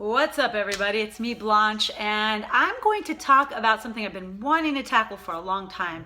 What's up, everybody? It's me, Blanche, and I'm going to talk about something I've been wanting to tackle for a long time.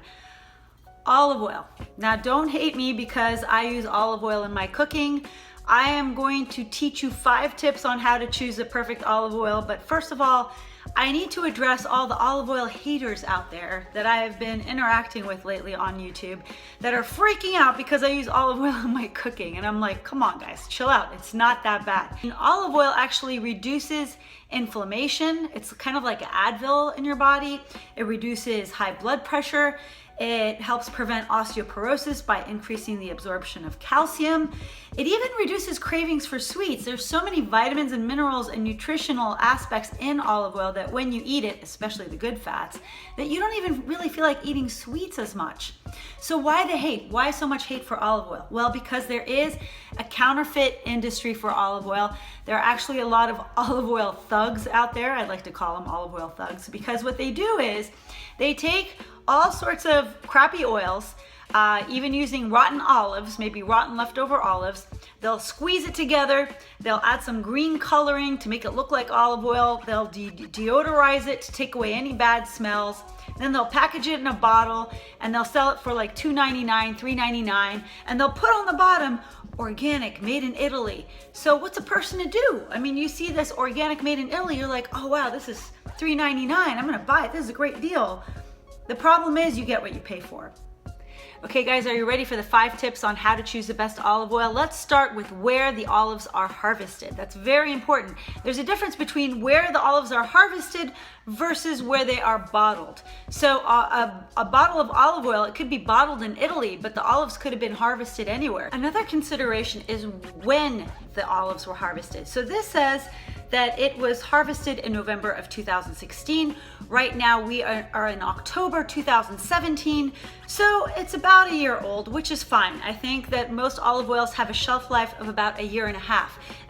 Olive oil. Now, don't hate me because I use olive oil in my cooking. I am going to teach you 5 tips on how to choose the perfect olive oil, but first of all, I need to address all the olive oil haters out there that I have been interacting with lately on YouTube that are freaking out because I use olive oil in my cooking. And I'm like, come on guys, chill out. It's not that bad. And olive oil actually reduces inflammation. It's kind of like an Advil in your body. It reduces high blood pressure. It helps prevent osteoporosis by increasing the absorption of calcium. It even reduces cravings for sweets. There's so many vitamins and minerals and nutritional aspects in olive oil that when you eat it, especially the good fats, that you don't even really feel like eating sweets as much. So why the hate? Why so much hate for olive oil? Well, because there is a counterfeit industry for olive oil. There are actually a lot of olive oil thugs out there. I'd like to call them olive oil thugs because what they do is they take all sorts of crappy oils, even using rotten olives, maybe rotten leftover olives. They'll squeeze it together. They'll add some green coloring to make it look like olive oil. They'll deodorize it to take away any bad smells. Then they'll package it in a bottle and they'll sell it for like $2.99, $3.99, and they'll put on the bottom, organic, made in Italy. So what's a person to do? I mean, you see this organic made in Italy, you're like, oh wow, this is $3.99, I'm gonna buy it, this is a great deal. The problem is you get what you pay for. Okay guys, are you ready for the 5 tips on how to choose the best olive oil? Let's start with where the olives are harvested. That's very important. There's a difference between where the olives are harvested versus where they are bottled. So a bottle of olive oil, it could be bottled in Italy, but the olives could have been harvested anywhere. Another consideration is when the olives were harvested. So this says that it was harvested in November of 2016. Right now we are in October 2017, so it's about a year old, which is fine. I think that most olive oils have a shelf life of about 1.5 years.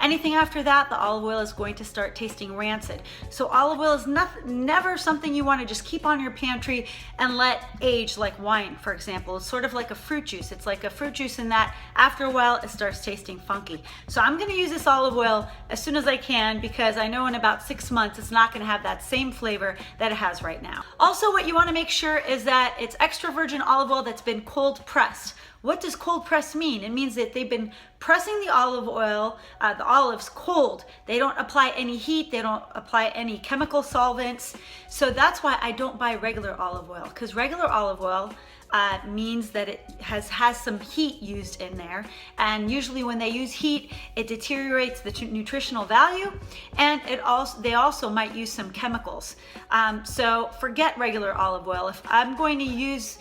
Anything after that, the olive oil is going to start tasting rancid. So olive oil is never something you want to just keep on your pantry and let age like wine, for example. It's sort of like a fruit juice. It's like a fruit juice in that after a while it starts tasting funky. So I'm going to use this olive oil as soon as I can because I know in about 6 months it's not going to have that same flavor that it has right now. Also, what you want to make sure is that it's extra virgin olive oil that's been cold pressed. What does cold press mean? It means that they've been pressing the olive oil, the olives cold. They don't apply any heat, they don't apply any chemical solvents. So that's why I don't buy regular olive oil, because regular olive oil means that it has some heat used in there, and usually when they use heat it deteriorates the nutritional value, and they also might use some chemicals. So forget regular olive oil. If I'm going to use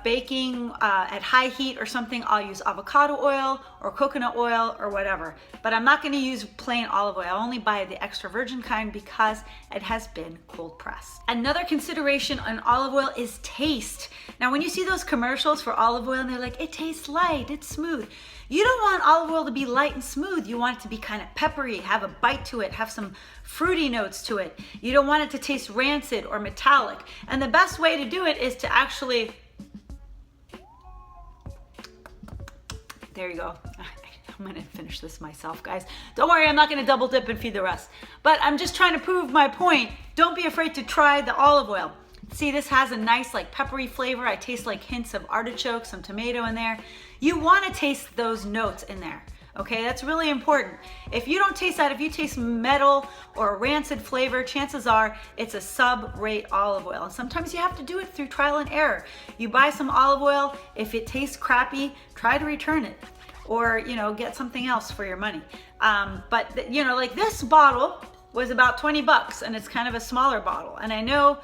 baking at high heat or something, I'll use avocado oil or coconut oil or whatever, but I'm not going to use plain olive oil. I only buy the extra virgin kind because it has been cold pressed. Another consideration on olive oil is taste. Now when you see those commercials for olive oil and they're like, it tastes light, it's smooth. You don't want olive oil to be light and smooth. You want it to be kind of peppery, have a bite to it, have some fruity notes to it. You don't want it to taste rancid or metallic. And the best way to do it is to actually, there you go. I'm gonna finish this myself, guys. Don't worry, I'm not gonna double dip and feed the rest. But I'm just trying to prove my point. Don't be afraid to try the olive oil. See, this has a nice like peppery flavor. I taste like hints of artichoke, some tomato in there. You wanna taste those notes in there. Okay, that's really important. If you don't taste that, if you taste metal or a rancid flavor, chances are it's a sub-rate olive oil. And sometimes you have to do it through trial and error. You buy some olive oil, if it tastes crappy, try to return it, or get something else for your money. But like this bottle was about 20 bucks and it's kind of a smaller bottle. And I know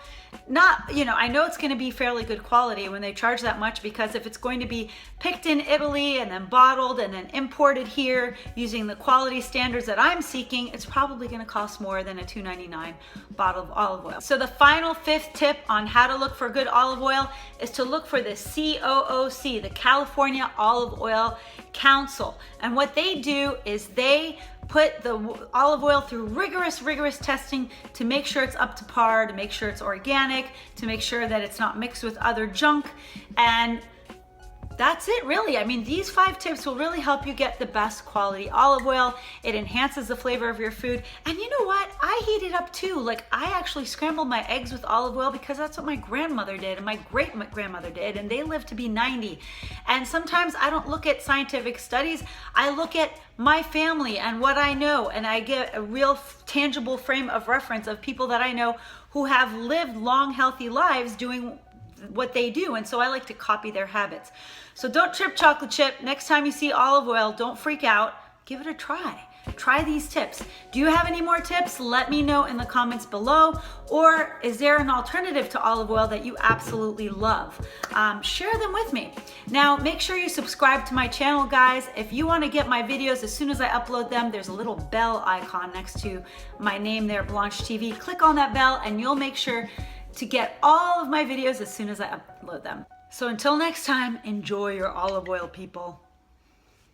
I know it's going to be fairly good quality when they charge that much, because if it's going to be picked in Italy and then bottled and then imported here using the quality standards that I'm seeking, it's probably going to cost more than a $2.99 bottle of olive oil. So the final 5th tip on how to look for good olive oil is to look for the COOC, the California Olive Oil Council. And what they do is they put the olive oil through rigorous testing to make sure it's up to par, to make sure it's organic, to make sure that it's not mixed with other junk. And that's it really. I mean, these 5 tips will really help you get the best quality olive oil. It enhances the flavor of your food. And you know what? I heat it up too. Like, I actually scrambled my eggs with olive oil because that's what my grandmother did and my great grandmother did, and they lived to be 90. And sometimes I don't look at scientific studies. I look at my family and what I know, and I get a real tangible frame of reference of people that I know who have lived long, healthy lives doing what they do, and so I like to copy their habits. So don't trip, chocolate chip. Next time you see olive oil, don't freak out. Give it a try. Try these tips. Do you have any more tips? Let me know in the comments below. Or is there an alternative to olive oil that you absolutely love? Share them with me. Now, make sure you subscribe to my channel, guys. If you want to get my videos as soon as I upload them, there's a little bell icon next to my name there, Blanche TV. Click on that bell and you'll make sure to get all of my videos as soon as I upload them. So until next time, enjoy your olive oil, people.